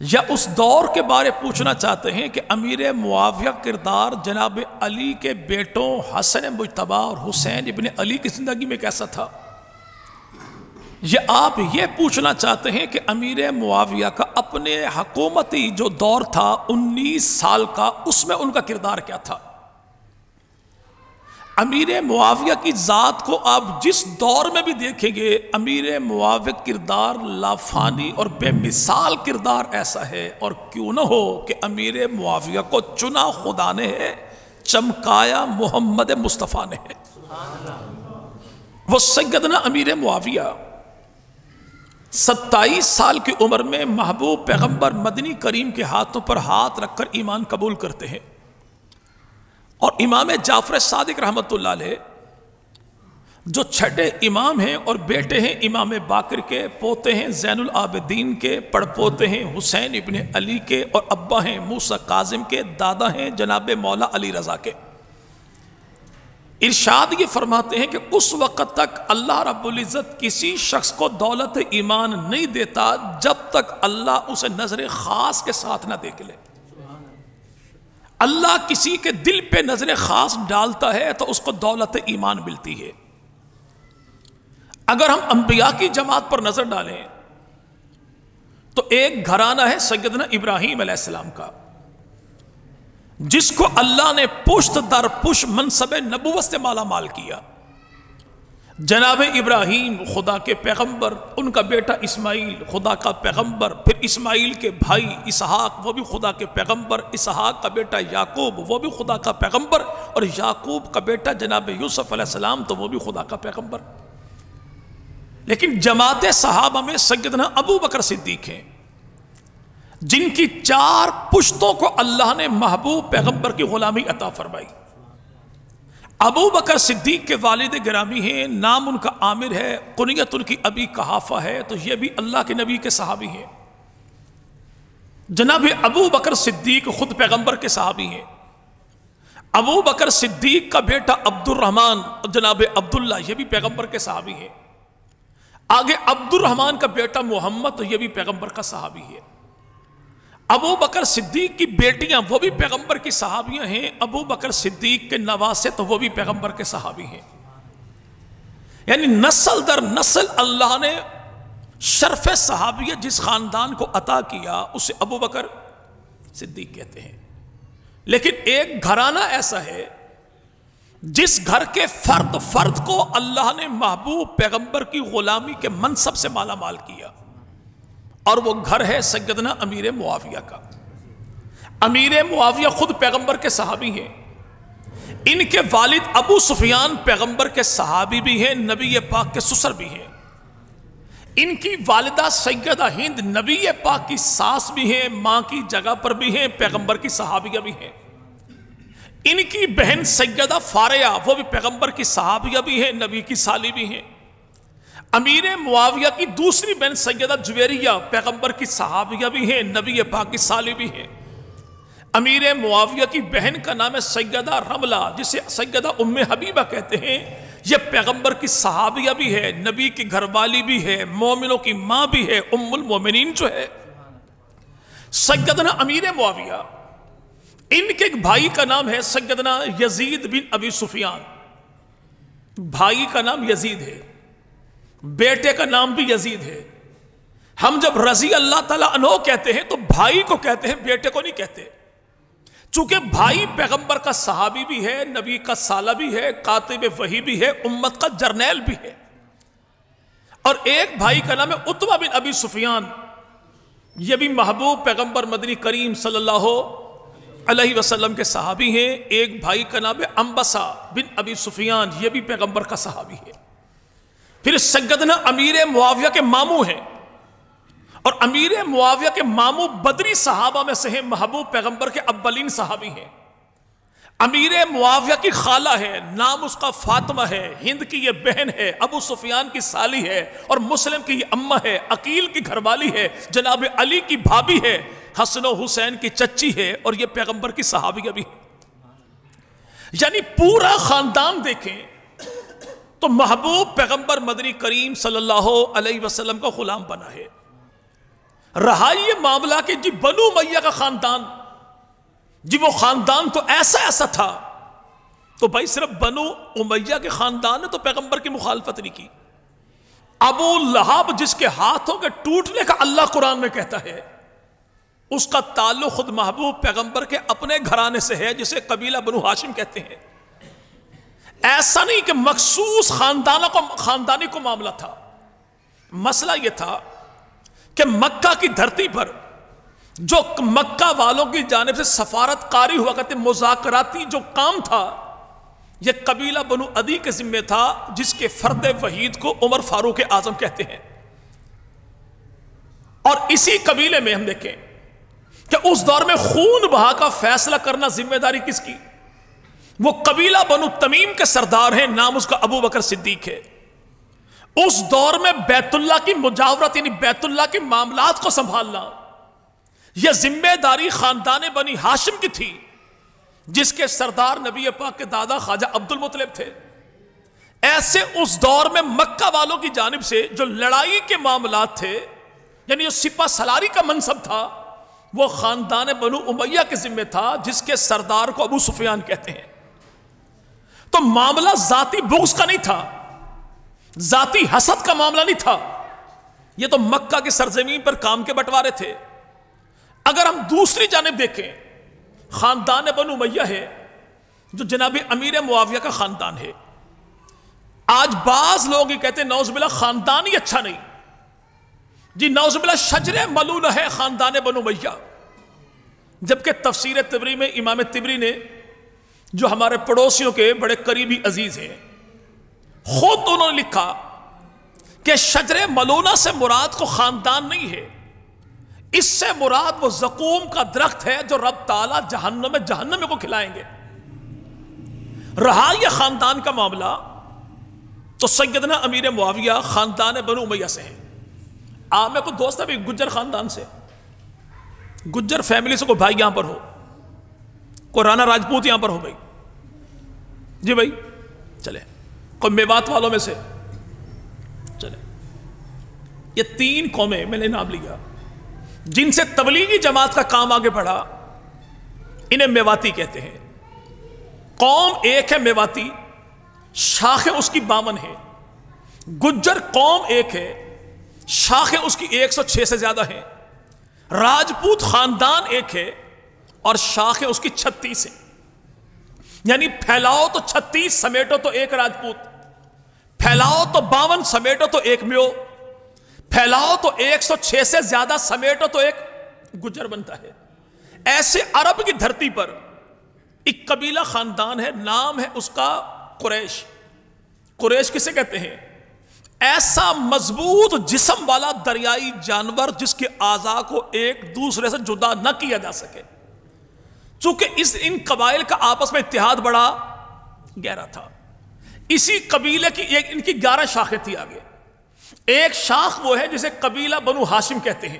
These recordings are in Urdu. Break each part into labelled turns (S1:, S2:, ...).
S1: یا اس دور کے بارے پوچھنا چاہتے ہیں کہ امیر معاویہ کردار جناب علی کے بیٹوں حسن مجتبی اور حسین ابن علی کی زندگی میں کیسا تھا؟ یا آپ یہ پوچھنا چاہتے ہیں کہ امیر معاویہ کا اپنے حکومتی جو دور تھا 19 سال کا، اس میں ان کا کردار کیا تھا؟ امیر معاویہ کی ذات کو آپ جس دور میں بھی دیکھیں گے، امیر معاویہ کردار لافانی اور بے مثال کردار ایسا ہے، اور کیوں نہ ہو کہ امیر معاویہ کو چنا خدا نے ہے، چمکایا محمد مصطفیٰ نے ہے۔ وہ سیدنا امیر معاویہ 27 سال کی عمر میں محبوب پیغمبر مدنی کریم کے ہاتھوں پر ہاتھ رکھ کر ایمان قبول کرتے ہیں، اور امام جعفر صادق رحمت اللہ علیہ جو چھٹے امام ہیں اور بیٹے ہیں امام باقر کے، پوتے ہیں زین العابدین کے، پڑپوتے ہیں حسین ابن علی کے، اور ابا ہیں موسیٰ کاظم کے، دادا ہیں جناب مولا علی رضا کے۔ ارشاد یہ فرماتے ہیں کہ اس وقت تک اللہ رب العزت کسی شخص کو دولت ایمان نہیں دیتا جب تک اللہ اسے نظر خاص کے ساتھ نہ دیکھ لے۔ اللہ کسی کے دل پہ نظر خاص ڈالتا ہے تو اس کو دولت ایمان ملتی ہے۔ اگر ہم انبیاء کی جماعت پر نظر ڈالیں تو ایک گھرانہ ہے سیدنا ابراہیم علیہ السلام کا، جس کو اللہ نے پشت در پشت منصب نبوت سے مالا مال کیا۔ جناب ابراہیم خدا کے پیغمبر، ان کا بیٹا اسماعیل خدا کا پیغمبر، پھر اسماعیل کے بھائی اسحاق وہ بھی خدا کے پیغمبر، اسحاق کا بیٹا یعقوب وہ بھی خدا کا پیغمبر، اور یعقوب کا بیٹا جناب یوسف علیہ السلام تو وہ بھی خدا کا پیغمبر۔ لیکن جماعت صحابہ میں سیدنا ابو بکر صدیق ہیں، جن کی 4 پشتوں کو اللہ نے محبوب پیغمبر کی غلامی عطا فرمائی۔ ابو بکر صدیق کے والد گرامی ہیں، نام ان کا عامر ہے، کنیت ان کی ابی قحافہ ہے، تو یہ بھی اللہ کے نبی کے صحابی ہیں۔ جناب ابو بکر صدیق خود پیغمبر کے صحابی ہیں۔ ابو بکر صدیق کا بیٹا عبد الرحمن جناب عبداللہ یہ بھی پیغمبر کے صحابی ہیں۔ آگے عبد الرحمن کا بیٹا محمد تو یہ بھی پیغمبر کا صحابی ہے۔ ابو بکر صدیق کی بیٹیاں وہ بھی پیغمبر کی صحابیاں ہیں، ابو بکر صدیق کے نواسے تو وہ بھی پیغمبر کے صحابی ہیں۔ یعنی نسل در نسل اللہ نے شرف صحابیت جس خاندان کو عطا کیا اسے ابو بکر صدیق کہتے ہیں۔ لیکن ایک گھرانہ ایسا ہے جس گھر کے فرد کو اللہ نے محبوب پیغمبر کی غلامی کے منصب سے مالا مال کیا، اور وہ گھر ہے سیدنا امیر معاویہ کا۔ امیر معاویہ خود پیغمبر کے صحابی ہیں، ان کے والد ابو سفیان پیغمبر کے صحابی بھی ہیں، نبی پاک کے سسر بھی ہیں۔ ان کی والدہ سیدہ ہند نبی پاک کی ساس بھی ہیں، ماں کی جگہ پر بھی ہیں، پیغمبر کی صحابیہ بھی ہیں۔ ان کی بہن سیدہ فاریہ وہ بھی پیغمبر کی صحابیہ بھی ہیں، نبی کی سالی بھی ہیں۔ امیر معاویہ کی دوسری بہن سیدہ جویریہ پیغمبر کی صحابیہ بھی ہیں، نبی پاک کی سالی بھی ہیں۔ امیر معاویہ کی بہن کا نام ہے سیدہ رملہ، جسے سیدہ ام حبیبہ کہتے ہیں، یہ پیغمبر کی صحابیہ بھی ہے، نبی کی گھر والی بھی ہے، مومنوں کی ماں بھی ہے، ام المومنین جو ہے۔ سیدنا امیر معاویہ، ان کے ایک بھائی کا نام ہے سیدنا یزید بن ابی سفیان، بھائی کا نام یزید ہے، بیٹے کا نام بھی یزید ہے۔ ہم جب رضی اللہ تعالیٰ عنہ کہتے ہیں تو بھائی کو کہتے ہیں، بیٹے کو نہیں کہتے، چونکہ بھائی پیغمبر کا صحابی بھی ہے، نبی کا سالہ بھی ہے، کاتب وحی بھی ہے، امت کا جرنیل بھی ہے۔ اور ایک بھائی کا نام ہے عتبہ بن ابی سفیان، یہ بھی محبوب پیغمبر مدنی کریم صلی اللہ علیہ وسلم کے صحابی ہیں۔ ایک بھائی کا نام ہے انبسہ بن ابی سفیان، یہ بھی پیغمبر کا صحابی ہے۔ پھر سیدنا امیر معاویہ کے ماموں ہیں، اور امیر معاویہ کے ماموں بدری صحابہ میں سے ہیں، محبوب پیغمبر کے اولین صحابی ہیں۔ امیر معاویہ کی خالہ ہے، نام اس کا فاطمہ ہے، ہند کی یہ بہن ہے، ابو سفیان کی سالی ہے، اور مسلم کی یہ اماں ہے، عقیل کی گھر والی ہے، جناب علی کی بھابی ہے، حسن و حسین کی چچی ہے، اور یہ پیغمبر کی صحابیہ بھی ہے۔ یعنی پورا خاندان دیکھیں تو محبوب پیغمبر مدنی کریم صلی اللہ علیہ وسلم کا غلام بنا ہے۔ رہا یہ معاملہ کہ جی بنو امیہ کا خاندان، جی وہ خاندان تو ایسا تھا، تو بھائی صرف بنو امیہ کے خاندان نے تو پیغمبر کی مخالفت نہیں کی۔ ابو لہب جس کے ہاتھوں کے ٹوٹنے کا اللہ قرآن میں کہتا ہے، اس کا تعلق خود محبوب پیغمبر کے اپنے گھرانے سے ہے، جسے قبیلہ بنو ہاشم کہتے ہیں۔ ایسا نہیں کہ مخصوص خاندانی کو معاملہ تھا، مسئلہ یہ تھا کہ مکہ کی دھرتی پر جو مکہ والوں کی جانب سے سفارت کاری ہوا کرتے، مذاکراتی جو کام تھا، یہ قبیلہ بنو عدی کے ذمہ تھا، جس کے فرد وحید کو عمر فاروق اعظم کہتے ہیں۔ اور اسی قبیلے میں ہم دیکھیں کہ اس دور میں خون بہا کا فیصلہ کرنا ذمہ داری کس کی؟ وہ قبیلہ بنو تمیم کے سردار ہیں، نام اس کا ابو بکر صدیق ہے۔ اس دور میں بیت اللہ کی مجاورت، یعنی بیت اللہ کے معاملات کو سنبھالنا، یہ ذمہ داری خاندان بنی ہاشم کی تھی، جس کے سردار نبی پاک کے دادا خواجہ عبد المطلب تھے۔ ایسے اس دور میں مکہ والوں کی جانب سے جو لڑائی کے معاملات تھے، یعنی جو سپہ سالاری کا منصب تھا، وہ خاندان بنو امیہ کے ذمہ تھا، جس کے سردار کو ابو سفیان کہتے ہیں۔ تو معاملہ ذاتی بغض کا نہیں تھا، ذاتی حسد کا معاملہ نہیں تھا، یہ تو مکہ کی سرزمین پر کام کے بٹوارے تھے۔ اگر ہم دوسری جانب دیکھیں، خاندان بنو امیہ ہے جو جناب امیر معاویہ کا خاندان ہے۔ آج بعض لوگ یہ کہتے ہیں نعوذ باللہ خاندان ہی اچھا نہیں، جی نعوذ باللہ شجر ملعون ہے خاندان بنو امیہ، جبکہ تفسیر طبری میں امام طبری نے، جو ہمارے پڑوسیوں کے بڑے قریبی عزیز ہیں، خود انہوں نے لکھا کہ شجر ملعونہ سے مراد کو خاندان نہیں ہے، اس سے مراد وہ زقوم کا درخت ہے جو رب تعالیٰ جہنم کو کھلائیں گے۔ رہا یہ خاندان کا معاملہ، تو سیدنا امیر معاویہ خاندان بنو امیہ سے ہیں۔ آپ میں کوئی دوست ہے بھی گجر خاندان سے، گجر فیملی سے کوئی بھائی یہاں پر ہو، کوئی رانا راجپوت یہاں پر ہو بھائی؟ جی بھائی چلے، کوئی میوات والوں میں سے چلے۔ یہ 3 قومیں میں نے نام لیا جن سے تبلیغی جماعت کا کام آگے بڑھا، انہیں میواتی کہتے ہیں۔ قوم ایک ہے میواتی، شاخیں اس کی 52 ہیں۔ گجر قوم ایک ہے، شاخیں اس کی 106 سے زیادہ ہیں۔ راجپوت خاندان ایک ہے اور شاخیں اس کی 36 ہیں۔ یعنی پھیلاؤ تو 36 سمیٹو تو ایک راجپوت، پھیلاؤ تو 52 سمیٹو تو ایک میو، پھیلاؤ تو 106 سے زیادہ سمیٹو تو ایک گجر بنتا ہے۔ ایسے عرب کی دھرتی پر ایک قبیلہ خاندان ہے، نام ہے اس کا قریش۔ قریش کسے کہتے ہیں؟ ایسا مضبوط جسم والا دریائی جانور جس کے اعضاء کو ایک دوسرے سے جدا نہ کیا جا سکے۔ چونکہ ان قبائل کا آپس میں اتحاد بڑا گہرا تھا، اسی قبیلے کی ان کی 11 شاخیں تھی آگے۔ ایک شاخ وہ ہے جسے قبیلہ بنو ہاشم کہتے ہیں،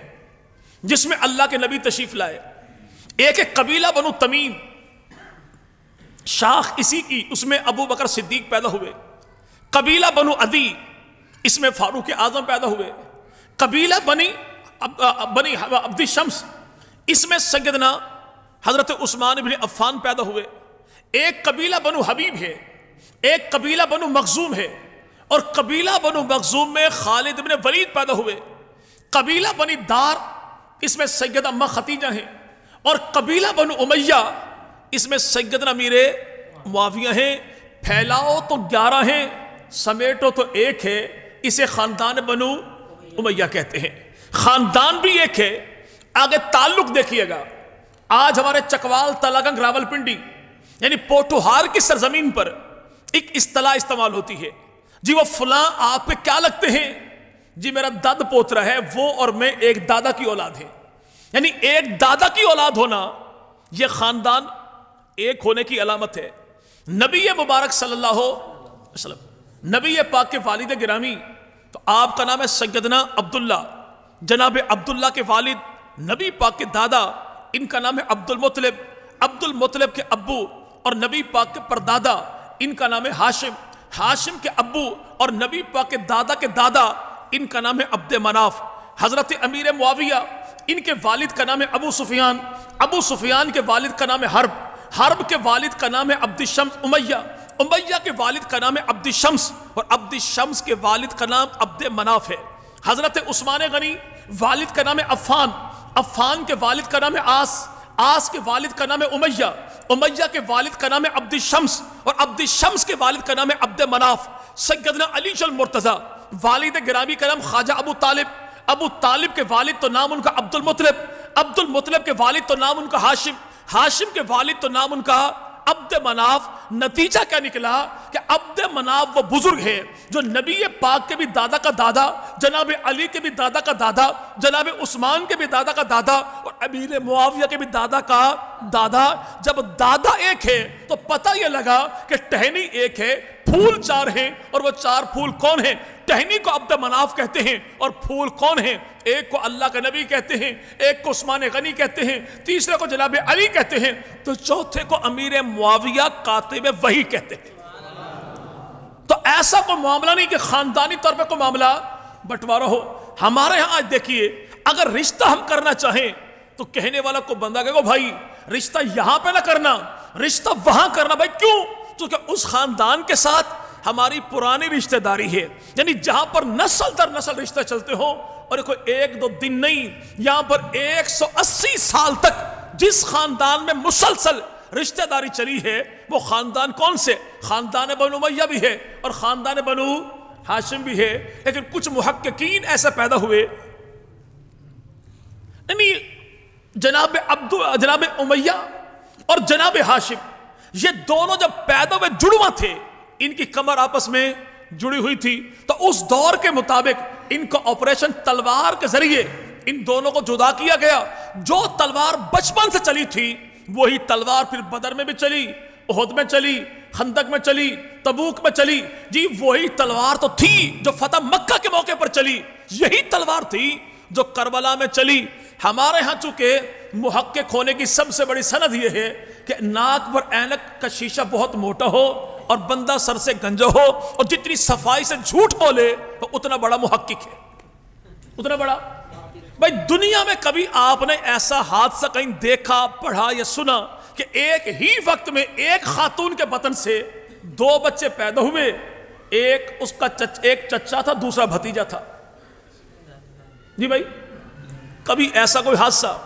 S1: جس میں اللہ کے نبی تشریف لائے۔ ایک قبیلہ بنو تمیم، شاخ اسی کی، اس میں ابو بکر صدیق پیدا ہوئے۔ قبیلہ بنو عدی، اس میں فاروق اعظم پیدا ہوئے۔ قبیلہ بنی عبد شمس، اس میں سیدنا حضرت عثمان بن عفان پیدا ہوئے۔ ایک قبیلہ بنو حبیب ہے، ایک قبیلہ بنو مخزوم ہے، اور قبیلہ بنو مخزوم میں خالد بن ولید پیدا ہوئے۔ قبیلہ بنی دار، اس میں سیدہ اماں ختیجہ ہیں، اور قبیلہ بنو امیہ، اس میں سیدنا امیر معاویہ ہیں۔ پھیلاؤ تو 11 ہیں، سمیٹو تو ایک ہے، اسے خاندان بنو امیہ کہتے ہیں۔ خاندان بھی ایک ہے۔ آگے تعلق دیکھیے گا، آج ہمارے چکوال، تلگنگ، راولپنڈی یعنی پوٹوہار کی سرزمین پر ایک اصطلاح استعمال ہوتی ہے، جی وہ فلاں آپ پہ کیا لگتے ہیں؟ جی میرا داد پوترا ہے، وہ اور میں ایک دادا کی اولاد ہے۔ یعنی ایک دادا کی اولاد ہونا یہ خاندان ایک ہونے کی علامت ہے۔ نبی مبارک صلی اللہ علیہ وسلم، نبی پاک کے والد گرامی، تو آپ کا نام ہے سیدنا عبداللہ، جناب عبداللہ کے والد نبی پاک کے دادا، ان کا نام ہے عبد المطلب، عبد المطلب کے ابو اور نبی پاک کے پردادا ان کا نام ہے ہاشم، ہاشم کے ابو اور نبی پاک کے دادا ان کا نام ہے عبد مناف۔ حضرت امیر معاویہ ان کے والد کا نام ہے ابو سفیان، ابو سفیان کے والد کا نام ہے حرب، حرب کے والد کا نام ہے عبد الشمس امیہ، امیہ کے والد کا نام ہے عبد الشمس، اور عبد الشمس کے والد کا نام عبد مناف ہے۔ حضرت عثمان غنی والد کا نام ہے عفان، عفان کے والد کا نام ہے آس کے والد کا نام ہے امیہ، امیہ کے والد کا نام ہے عبد الشمس، اور عبد الشمس کے والد کا نام ہے عبد مناف۔ سیدنا علی المرتضیٰ والد گرامی کا نام خواجہ ابو طالب، ابو طالب کے والد تو نام ان کا عبد المطلب، عبد المطلب کے والد تو نام ان کا ہاشم، ہاشم کے والد تو نام ان کا عبد مناف۔ نتیجہ کیا نکلا کہ عبد مناف وہ بزرگ ہے جو نبی پاک کے بھی دادا کا دادا، جناب علی کے بھی دادا کا دادا، جناب عثمان کے بھی دادا کا دادا، اور امیر معاویہ کے بھی دادا کا دادا۔ جب دادا ایک ہے تو پتہ یہ لگا کہ ٹہنی ایک ہے، پھول چار ہیں، اور وہ چار پھول کون ہیں؟ ٹہنی کو عبد مناف کہتے ہیں، اور پھول کون ہیں؟ ایک کو اللہ کا نبی کہتے ہیں، ایک کو عثمان غنی کہتے ہیں، تیسرے کو جناب علی کہتے ہیں، تو چوتھے کو امیر معاویہ کاتب وحی کہتے ہیں۔ تو ایسا کوئی معاملہ نہیں کہ خاندانی طور پہ کوئی معاملہ بٹوارا ہو۔ ہمارے ہاں آج دیکھیے، اگر رشتہ ہم کرنا چاہیں تو کہنے والا کو بندہ کہے گا بھائی رشتہ یہاں پہ نہ کرنا، رشتہ وہاں کرنا۔ بھائی کیوں؟ کیونکہ اس خاندان کے ساتھ ہماری پرانی رشتہ داری ہے، یعنی جہاں پر نسل در نسل رشتہ چلتے ہوں، اور کوئی ایک دو دن نہیں، یہاں پر 180 سال تک جس خاندان میں مسلسل رشتہ داری چلی ہے وہ خاندان کون سے؟ خاندان بنو امیہ بھی ہے اور خاندان بنو ہاشم بھی ہے۔ لیکن کچھ محققین ایسے پیدا ہوئے، یعنی جناب امیہ اور جناب ہاشم، یہ دونوں جب پیدا ہوئے جڑواں تھے، ان کی کمر آپس میں جڑی ہوئی تھی، تو اس دور کے مطابق ان کو آپریشن تلوار کے ذریعے ان دونوں کو جدا کیا گیا۔ جو تلوار بچپن سے چلی تھی وہی تلوار پھر بدر میں بھی چلی، احد میں چلی، خندق میں چلی، تبوک میں چلی، جی وہی تلوار تو تھی جو فتح مکہ کے موقع پر چلی، یہی تلوار تھی جو کربلا میں چلی۔ ہمارے ہاں چونکہ محقق ہونے کی سب سے بڑی سند یہ ہے کہ ناک پر اینک کا شیشہ بہت موٹا ہو اور بندہ سر سے گنجا ہو، اور جتنی صفائی سے جھوٹ بولے وہ اتنا بڑا محقق ہے، اتنا بڑا۔ بھائی دنیا میں کبھی آپ نے ایسا حادثہ کہیں دیکھا، پڑھا یا سنا کہ ایک ہی وقت میں ایک خاتون کے بطن سے 2 بچے پیدا ہوئے؟ ایک اس کا ایک چچا تھا، دوسرا بھتیجا تھا۔ جی بھائی کبھی ایسا کوئی حادثہ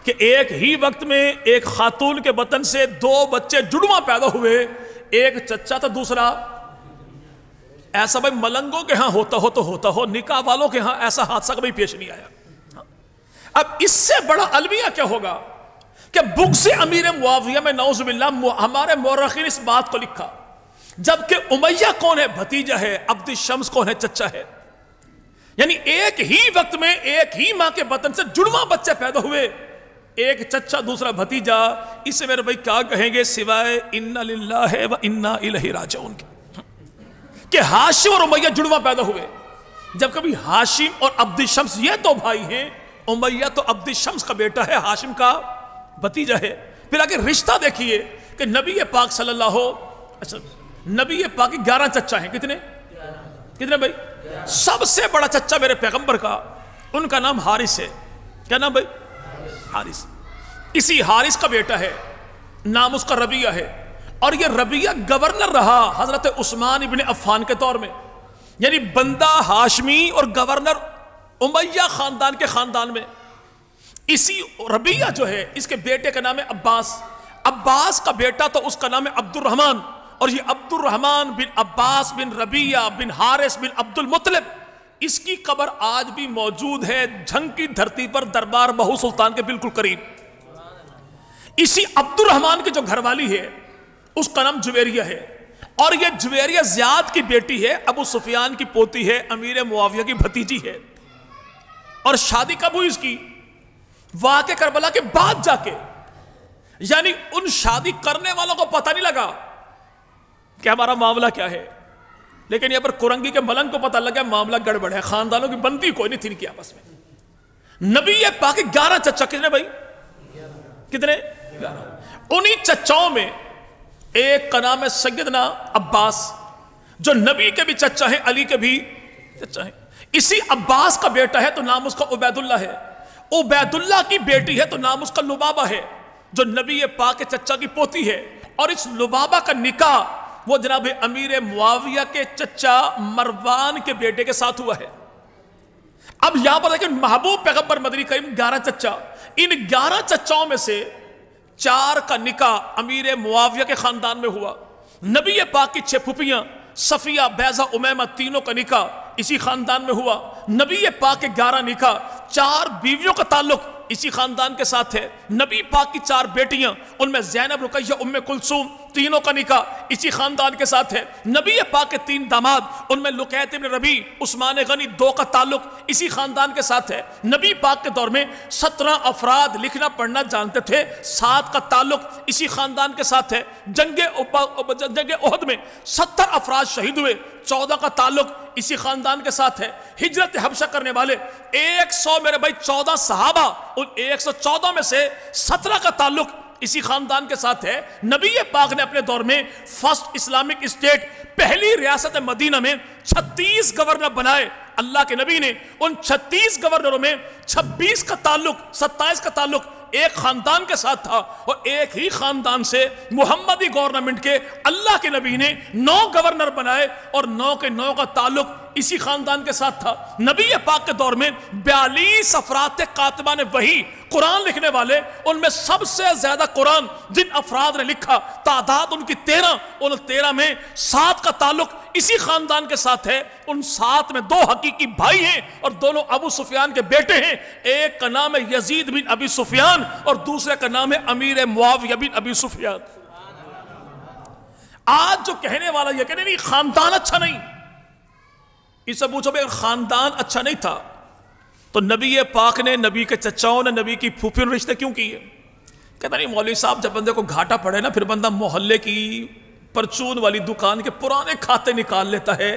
S1: کہ ایک ہی وقت میں ایک خاتون کے بطن سے 2 بچے جڑواں پیدا ہوئے، ایک چچا تھا دوسرا؟ ایسا بھائی ملنگوں کے ہاں ہوتا ہو تو ہوتا ہو، نکاح والوں کے ہاں ایسا حادثہ کبھی پیش نہیں آیا۔ اب اس سے بڑا المیہ کیا ہوگا کہ بغض امیر معاویہ میں نعوذ باللہ ہمارے مورخین اس بات کو لکھا، جبکہ امیہ کون ہے؟ بھتیجا ہے، عبد الشمس کون ہے؟ چچا ہے۔ یعنی ایک ہی وقت میں ایک ہی ماں کے بطن سے جڑواں بچے پیدا ہوئے، ایک چچا دوسرا بھتیجا۔ اس سے میرے بھائی کیا کہیں گے سوائے انا للہ و انا الیہ راجعون کہ ہاشم اور امیہ جڑواں پیدا ہوئے۔ جب کبھی ہاشم اور عبد الشمس یہ تو بھائی ہیں، امیہ تو عبد الشمس کا بیٹا ہے، ہاشم کا بھتیجا ہے۔ پھر آگے رشتہ دیکھیے کہ نبی پاک صلی اللہ علیہ وسلم، نبی پاک کے 11 چچا ہیں۔ کتنے بھائی؟ سب سے بڑا چچا میرے پیغمبر کا، ان کا نام حارث ہے۔ کیا نام بھائی؟ حارث۔ اسی حارث کا بیٹا ہے، نام اس کا ربیعہ ہے، اور یہ ربیعہ گورنر رہا حضرت عثمان ابن عفان کے دور میں۔ یعنی بندہ ہاشمی اور گورنر امیہ خاندان کے خاندان میں۔ اسی ربیعہ جو ہے اس کے بیٹے کا نام ہے عباس، عباس کا بیٹا تو اس کا نام ہے عبد الرحمن، اور یہ عبد الرحمن بن عباس بن ربیعہ بن حارث بن عبد المطلب، اس کی قبر آج بھی موجود ہے جھنگ کی دھرتی پر، دربار بہو سلطان کے بالکل قریب۔ اسی عبد الرحمن کی جو گھر والی ہے اس کا نام جویریہ ہے، اور یہ جویریہ زیاد کی بیٹی ہے، ابو سفیان کی پوتی ہے، امیر معاویہ کی بھتیجی ہے۔ اور شادی کب ہوئی اس کی؟ واقع کربلا کے بعد جا کے، یعنی ان شادی کرنے والوں کو پتہ نہیں لگا کہ ہمارا معاملہ کیا ہے، لیکن یہ پر کرنگی کے ملنگ کو پتہ لگا معاملہ گڑبڑ ہے، خاندانوں کی بنتی کوئی نہیں تھی ان کی آپس میں۔ نبی پاک 11 چچا، کتنے بھائی؟ کتنے؟ 11۔ انہی چچاؤں میں ایک کا نام ہے سیدنا عباس، جو نبی کے بھی چچا ہیں، علی کے بھی چچا ہیں۔ اسی عباس کا بیٹا ہے تو نام اس کا عبید اللہ ہے، عبید اللہ کی بیٹی ہے تو نام اس کا لبابہ ہے، جو نبی پاک کے چچا کی پوتی ہے، اور اس لبابہ کا نکاح وہ جناب امیر معاویہ کے چچا مروان کے بیٹے کے ساتھ ہوا ہے۔ اب یہاں پر دیکھیں محبوب پیغمبر مدنی کریم 11 چچا، ان 11 چچاؤں میں سے 4 کا نکاح امیر معاویہ کے خاندان میں ہوا۔ نبی پاک کی 6 پھوپھیاں صفیہ، بیضہ، امیمہ، تینوں کا نکاح اسی خاندان میں ہوا۔ نبی پاک کے 11 نکاح، 4 بیویوں کا تعلق اسی خاندان کے ساتھ ہے۔ نبی پاک کی 4 بیٹیاں، ان میں زینب، رقیہ، ام کلثوم، تینوں کا نکاح اسی خاندان کے ساتھ ہے۔ نبی پاک کے 3 داماد، ان میں لقیط ابن ربیع، عثمان غنی، 2 کا تعلق اسی خاندان کے ساتھ ہے۔ نبی پاک کے دور میں 17 افراد لکھنا پڑھنا جانتے تھے، 7 کا تعلق اسی خاندان کے ساتھ ہے۔ جنگ احد میں 70 افراد شہید ہوئے، 14 کا تعلق اسی خاندان کے ساتھ ہے۔ ہجرت حبشہ کرنے والے 100 میرے بھائی 14 صحابہ، ان 114 میں سے 17 کا تعلق اسی خاندان کے ساتھ ہے۔ نبی پاک نے اپنے دور میں فرسٹ اسلامک اسٹیٹ، پہلی ریاست مدینہ میں 36 گورنر بنائے۔ اللہ کے نبی نے ان 36 گورنروں میں 26 کا تعلق، 27 کا تعلق ایک خاندان کے ساتھ تھا، اور ایک ہی خاندان سے محمدی گورنمنٹ کے اللہ کے نبی نے 9 گورنر بنائے، اور 9 کے 9 کا تعلق اسی خاندان کے ساتھ تھا۔ نبی پاک کے دور میں 42 افراد تھے کاتبان وحی، قرآن لکھنے والے۔ ان میں سب سے زیادہ قرآن جن افراد نے لکھا، تعداد ان کی 13، ان 13 میں 7 کا تعلق اسی خاندان کے ساتھ ہے۔ ان 7 میں 2 حقیقی بھائی ہیں، اور دونوں ابو سفیان کے بیٹے ہیں۔ ایک کا نام ہے یزید بن ابی سفیان، اور دوسرے کا نام ہے امیر معاویہ بن ابی سفیان۔ آج جو کہنے والا یہ کہنے نہیں خاندان اچھا نہیں، اس سے پوچھو اگر خاندان اچھا نہیں تھا تو نبی پاک نے، نبی کے چچاؤں نے نبی کی پھوپھیوں نے رشتے کیوں کیے؟ کہتا نہیں مولوی صاحب، جب بندے کو گھاٹا پڑے نا، پھر بندہ محلے کی پرچون والی دکان کے پرانے کھاتے نکال لیتا ہے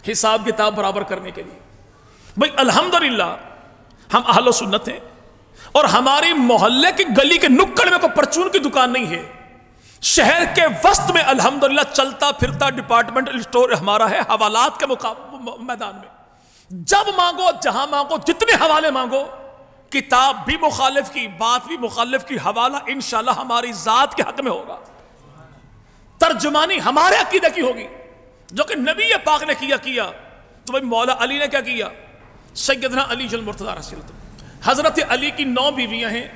S1: حساب کتاب برابر کرنے کے لیے۔ بھئی الحمدللہ ہم اہل و سنت ہیں، اور ہماری محلے کی گلی کے نکڑ میں کوئی پرچون کی دکان نہیں ہے۔ شہر کے وسط میں الحمدللہ چلتا پھرتا ڈپارٹمنٹل اسٹور ہمارا ہے، حوالات کے میدان میں۔ جب مانگو، جہاں مانگو، جتنے حوالے مانگو، کتاب بھی مخالف کی، بات بھی مخالف کی، حوالہ انشاءاللہ ہماری ذات کے حق میں ہوگا، ترجمانی ہمارے عقیدہ کی ہوگی، جو کہ نبی پاک نے کیا۔ تو بھائی مولا علی نے کیا کیا؟ سیدنا علی جل مرتضیٰ رضی اللہ عنہ، حضرت علی کی 9 بیویاں ہیں،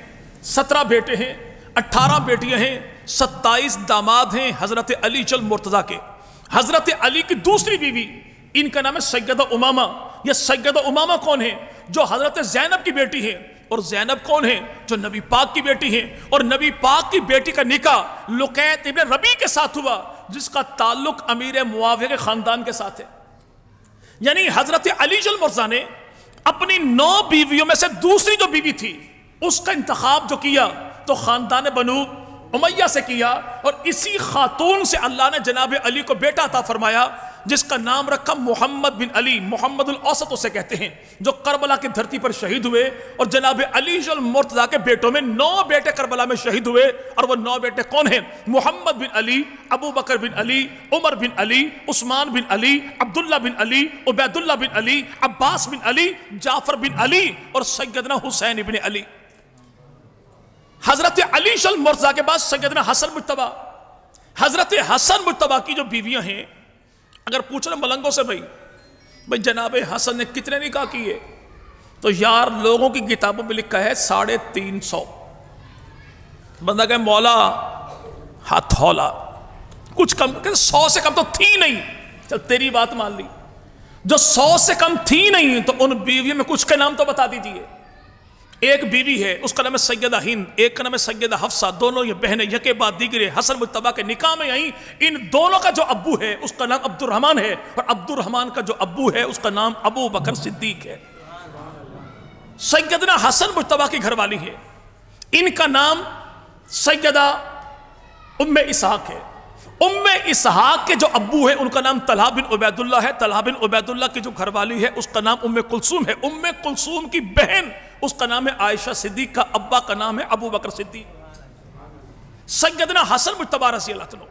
S1: 17 بیٹے ہیں، 18 بیٹیاں ہیں، 27 داماد ہیں حضرت علی جل مرتضیٰ کے۔ حضرت علی کی دوسری بیوی، ان کا نام ہے سیدہ امامہ۔ یہ سیدہ امامہ کون ہیں؟ جو حضرت زینب کی بیٹی ہیں۔ اور زینب کون ہیں؟ جو نبی پاک کی بیٹی ہیں۔ اور نبی پاک کی بیٹی کا نکاح لقیط ابن ربیع کے ساتھ ہوا، جس کا تعلق امیر معاویہ کے خاندان کے ساتھ ہے۔ یعنی حضرت علی جل مرتضیٰ نے اپنی 9 بیویوں میں سے دوسری جو بیوی تھی، اس کا انتخاب جو کیا تو خاندان بنو امیہ سے کیا، اور اسی خاتون سے اللہ نے جناب علی کو بیٹا عطا فرمایا، جس کا نام رکھا محمد بن علی، محمد الاوسط اسے کہتے ہیں، جو کربلا کی دھرتی پر شہید ہوئے۔ اور جناب علی جل مرتضیٰ کے بیٹوں میں 9 بیٹے کربلا میں شہید ہوئے، اور وہ 9 بیٹے کون ہیں؟ محمد بن علی، ابو بکر بن علی، عمر بن علی، عثمان بن علی، عبداللہ بن علی، عبید اللہ بن علی، عباس بن علی، جعفر بن علی، اور سیدنا حسین بن علی۔ حضرت علی جل مرتضیٰ کے بعد سیدنا حسن مجتبی۔ حضرت حسن مجتبی کی جو بیویاں ہیں، اگر پوچھنا ملنگوں سے بھئی جناب حسن نے کتنے نکاح کیے، تو یار لوگوں کی کتابوں میں لکھا ہے 350۔ بندہ کہے مولا ہاتھ ہولا، کچھ کم، 100 سے کم تو تھی نہیں۔ چل تیری بات مان لی، جو 100 سے کم تھی نہیں، تو ان بیویوں میں کچھ کے نام تو بتا دیجئے۔ ایک بیوی ہے، اس کا نام ہے سیدہ ہند، ایک کا نام ہے سیدہ حفصہ، دونوں یہ بہنیں یکے بعد دیگرے حسن مجتبی کے نکاح میں آئیں۔ ان دونوں کا جو ابو ہے اس کا نام عبد الرحمن ہے، اور عبد الرحمن کا جو ابو ہے اس کا نام ابو بکر صدیق ہے۔ سیدنا حسن مجتبی کی گھر والی ہے، ان کا نام سیدہ ام اسحاق ہے۔ ام اسحاق کے جو ابو ہے ان کا نام طلحہ بن عبید اللہ ہے۔ طلحہ بن عبید اللہ کی جو گھر والی ہے اس کا نام ام کلثوم ہے۔ ام کلثوم کی بہن اس کا نام ہے عائشہ صدیق، کا ابا کا نام ہے ابو بکر صدیق۔ سیدنا حسن مجتبی رضی اللہ عنہ،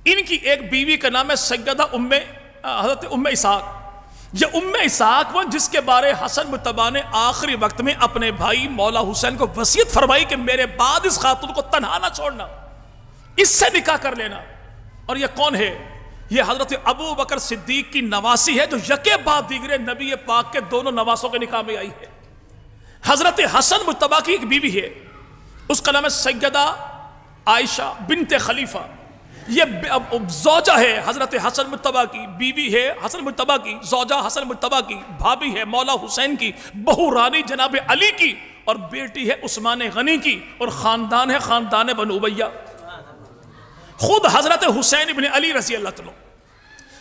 S1: ان کی ایک بیوی کا نام ہے سیدہ حضرت ام اسحاق۔ یہ اسحاق وہ جس کے بارے حسن مجتبیٰ نے آخری وقت میں اپنے بھائی مولا حسین کو وصیت فرمائی کہ میرے بعد اس خاتون کو تنہا نہ چھوڑنا، اس سے نکاح کر لینا۔ اور یہ کون ہے؟ یہ حضرت ابو بکر صدیق کی نواسی ہے، جو یکے بعد دیگرے نبی پاک کے دونوں نواسوں کے نکاح میں آئی ہے۔ حضرت حسن مجتبیٰ کی ایک بیوی ہے، اس کا نام ہے سیدہ عائشہ بنت خلیفہ، یہ زوجہ ہے حضرت حسن مجتبیٰ کی، بیوی ہے حسن مجتبیٰ کی، زوجہ حسن مجتبیٰ کی، بھابی ہے مولا حسین کی، بہو رانی جناب علی کی، اور بیٹی ہے عثمان غنی کی، اور خاندان ہے خاندان بنو امیہ۔ خود حضرت حسین ابن علی رضی اللہ عنہ،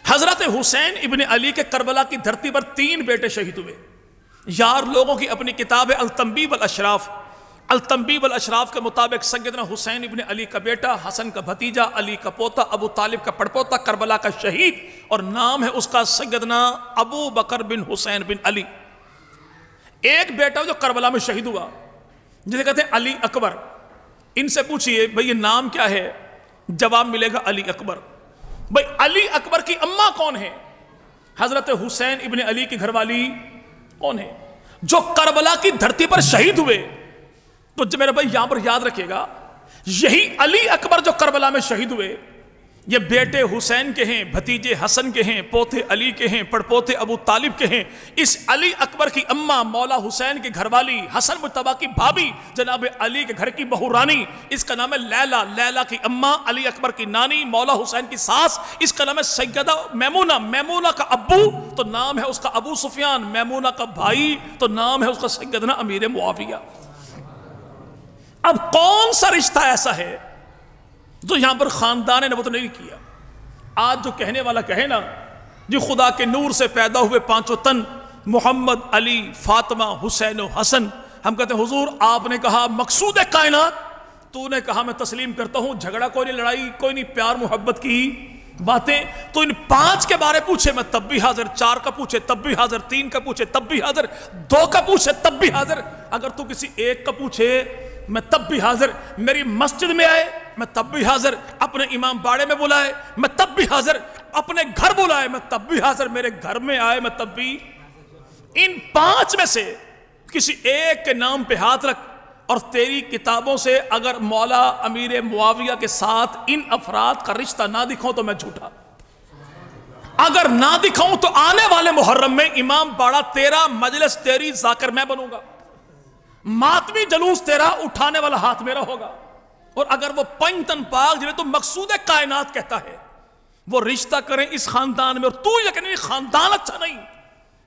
S1: حضرت حسین ابن علی کے کربلا کی دھرتی پر 3 بیٹے شہید ہوئے۔ یار لوگوں کی اپنی کتاب ہے التنبیہ والاشراف، التنبیہ والاشراف کے مطابق سیدنا حسین ابن علی کا بیٹا، حسن کا بھتیجا، علی کا پوتا، ابو طالب کا پڑپوتا، کربلا کا شہید، اور نام ہے اس کا سیدنا ابو بکر بن حسین بن علی۔ ایک بیٹا جو کربلا میں شہید ہوا جسے کہتے ہیں علی اکبر، ان سے پوچھئے بھئی یہ نام کیا ہے؟ جواب ملے گا علی اکبر۔ بھئی علی اکبر کی اماں کون ہے؟ حضرت حسین ابن علی کی گھر والی کون ہے جو کربلا کی دھرتی پر شہید ہوئے؟ تو میرے بھائی یہاں پر یاد رکھے گا، یہی علی اکبر جو کربلا میں شہید ہوئے، یہ بیٹے حسین کے ہیں، بھتیجے حسن کے ہیں، پوتے علی کے ہیں، پڑپوتے ابو طالب کے ہیں۔ اس علی اکبر کی اماں مولا حسین کی گھر والی، حسن مجتبیٰ کی بھابی، جناب علی کے گھر کی بہو رانی، اس کا نام ہے لیلہ۔ لیلہ کی اماں، علی اکبر کی نانی، مولا حسین کی ساس، اس کا نام ہے سیدہ میمونہ۔ میمونہ کا ابو تو نام ہے اس کا ابو سفیان، میمونہ کا بھائی تو نام ہے اس کا سیدنا امیر معاویہ۔ اب کون سا رشتہ ایسا ہے جو یہاں پر خاندان نبوت نہیں کیا؟ آج جو کہنے والا کہے نا جی خدا کے نور سے پیدا ہوئے 5 تن، محمد، علی، فاطمہ، حسین و حسن، ہم کہتے ہیں حضور آپ نے کہا مقصود کائنات، تو نے کہا میں تسلیم کرتا ہوں، جھگڑا کوئی نہیں، لڑائی کوئی نہیں، پیار محبت کی باتیں، تو ان 5 کے بارے پوچھے میں تب بھی حاضر، 4 کا پوچھے تب بھی حاضر، 3 کا پوچھے تب بھی حاضر، 2 کا پوچھے تب بھی حاضر، اگر تو کسی 1 کا پوچھے میں تب بھی حاضر، میری مسجد میں آئے میں تب بھی حاضر، اپنے امام باڑے میں بلائے میں تب بھی حاضر، اپنے گھر بلائے میں تب بھی حاضر، میرے گھر میں آئے میں تب بھی۔ ان 5 میں سے کسی 1 کے نام پہ ہاتھ رکھ، اور تیری کتابوں سے اگر مولا امیر معاویہ کے ساتھ ان افراد کا رشتہ نہ دکھاؤں تو میں جھوٹا، اگر نہ دکھاؤں تو آنے والے محرم میں امام باڑا تیرا، مجلس تیری، ذاکر میں بنوں گا، ماتمی جلوس تیرا، اٹھانے والا ہاتھ میرا ہوگا۔ اور اگر وہ 5 تن پاک جنہیں تو مقصود کائنات کہتا ہے وہ رشتہ کریں اس خاندان میں، اور تو یہ کہ نہیں خاندان اچھا نہیں،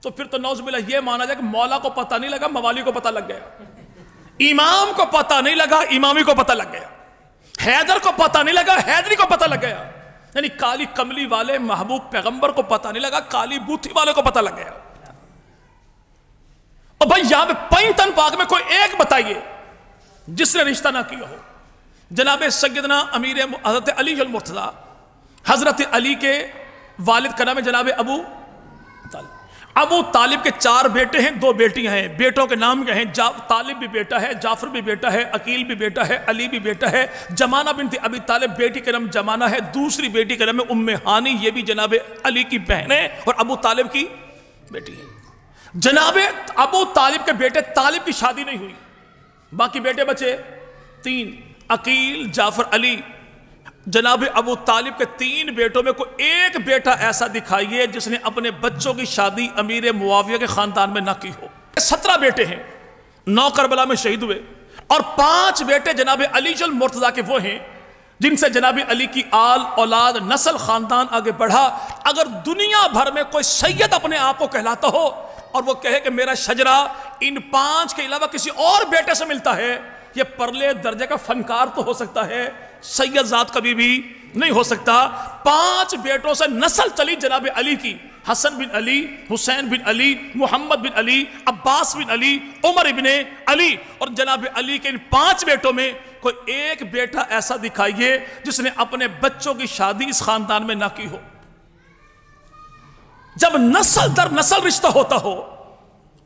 S1: تو پھر تو نعوذ باللہ یہ مانا جائے کہ مولا کو پتہ نہیں لگا موالی کو پتہ لگ گیا، امام کو پتہ نہیں لگا امامی کو پتہ لگ گیا، حیدر کو پتہ نہیں لگا حیدری کو پتہ لگ گیا، یعنی کالی کملی والے محبوب پیغمبر کو پتہ نہیں لگا کالی بوتھی والے کو پتہ لگ گیا۔ اور بھائی یہاں پہ 5 تن پاک میں کوئی 1 بتائیے جس نے رشتہ نہ کیا ہو۔ جناب سیدنا امیر حضرت علی المرتضیٰ، حضرت علی کے والد کا نام ہے جناب ابو طالب۔ ابو طالب کے 4 بیٹے ہیں، 2 بیٹیاں ہیں، بیٹوں کے نام کیا ہیں؟ طالب بھی بیٹا ہے، جعفر بھی بیٹا ہے، عقیل بھی بیٹا ہے، علی بھی بیٹا ہے، جمانہ بنت ابی طالب بیٹی کا نام جمانہ ہے، دوسری بیٹی کا نام ہے ام ہانی، یہ بھی جناب علی کی بہن ہے اور ابو طالب کی بیٹی ہے۔ جناب ابو طالب کے بیٹے طالب کی شادی نہیں ہوئی، باقی بیٹے بچے 3، عقیل، جعفر، علی۔ جناب ابو طالب کے 3 بیٹوں میں کوئی 1 بیٹا ایسا دکھائیے جس نے اپنے بچوں کی شادی امیر معاویہ کے خاندان میں نہ کی ہو۔ 17 بیٹے ہیں، 9 کربلا میں شہید ہوئے، اور 5 بیٹے جناب علی المرتضیٰ کے وہ ہیں جن سے جناب علی کی آل اولاد نسل خاندان آگے بڑھا۔ اگر دنیا بھر میں کوئی سید اپنے آپ کو کہلاتا ہو اور وہ کہے کہ میرا شجرہ ان 5 کے علاوہ کسی اور بیٹے سے ملتا ہے، یہ پرلے درجے کا فنکار تو ہو سکتا ہے، سید ذات کبھی بھی نہیں ہو سکتا۔ 5 بیٹوں سے نسل چلی جناب علی کی، حسن بن علی، حسین بن علی، محمد بن علی، عباس بن علی، عمر ابن علی، اور جناب علی کے ان 5 بیٹوں میں کوئی 1 بیٹا ایسا دکھائیے جس نے اپنے بچوں کی شادی اس خاندان میں نہ کی ہو۔ جب نسل در نسل رشتہ ہوتا ہو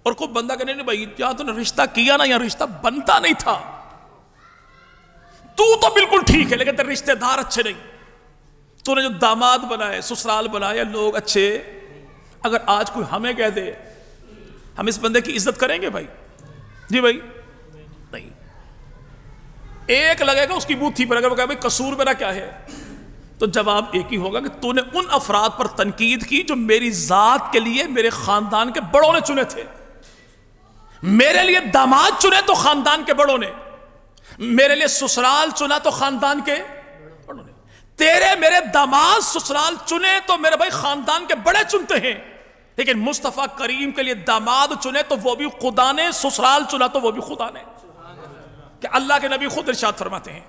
S1: اور کوئی بندہ کہنے نہیں بھائی یا تو نے رشتہ کیا نا، یا رشتہ بنتا نہیں تھا، تو بالکل ٹھیک ہے لیکن تیرے رشتہ دار اچھے نہیں، تو نے جو داماد بنائے، سسرال بنائے، لوگ اچھے اگر آج کوئی ہمیں کہہ دے ہم اس بندے کی عزت کریں گے بھائی؟ جی بھائی نہیں. ایک لگے گا اس کی بوتھی پر، اگر وہ کہے بھائی قصور میرا کیا ہے، تو جواب ایک ہی ہوگا کہ تو نے ان افراد پر تنقید کی جو میری ذات کے لیے میرے خاندان کے بڑوں نے چنے تھے. میرے لیے داماد چنے تو خاندان کے بڑوں نے، میرے لیے سسرال چنا تو خاندان کے بڑوں نے. تیرے میرے داماد سسرال چنے تو میرے بھائی خاندان کے بڑے چنتے ہیں، لیکن مصطفیٰ کریم کے لیے داماد چنے تو وہ بھی خدا نے، سسرال چنا تو وہ بھی خدا نے. کہ اللہ کے نبی خود ارشاد فرماتے ہیں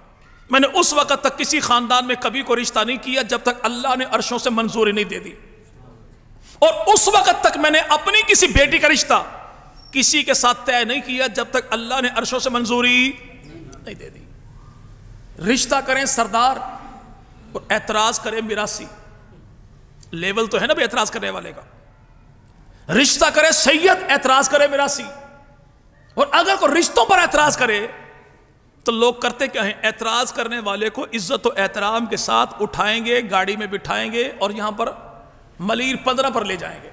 S1: میں نے اس وقت تک کسی خاندان میں کبھی کوئی رشتہ نہیں کیا جب تک اللہ نے عرشوں سے منظوری نہیں دے دی، اور اس وقت تک میں نے اپنی کسی بیٹی کا رشتہ کسی کے ساتھ طے نہیں کیا جب تک اللہ نے عرشوں سے منظوری نہیں دے دی. رشتہ کریں سردار اور اعتراض کریں میراثی. لیول تو ہے نا بھی اعتراض کرنے والے کا. رشتہ کرے سید، اعتراض کرے میراثی. اور اگر کوئی رشتوں پر اعتراض کرے تو لوگ کرتے کیا ہیں؟ اعتراض کرنے والے کو عزت و احترام کے ساتھ اٹھائیں گے، گاڑی میں بٹھائیں گے اور یہاں پر ملیر 15 پر لے جائیں گے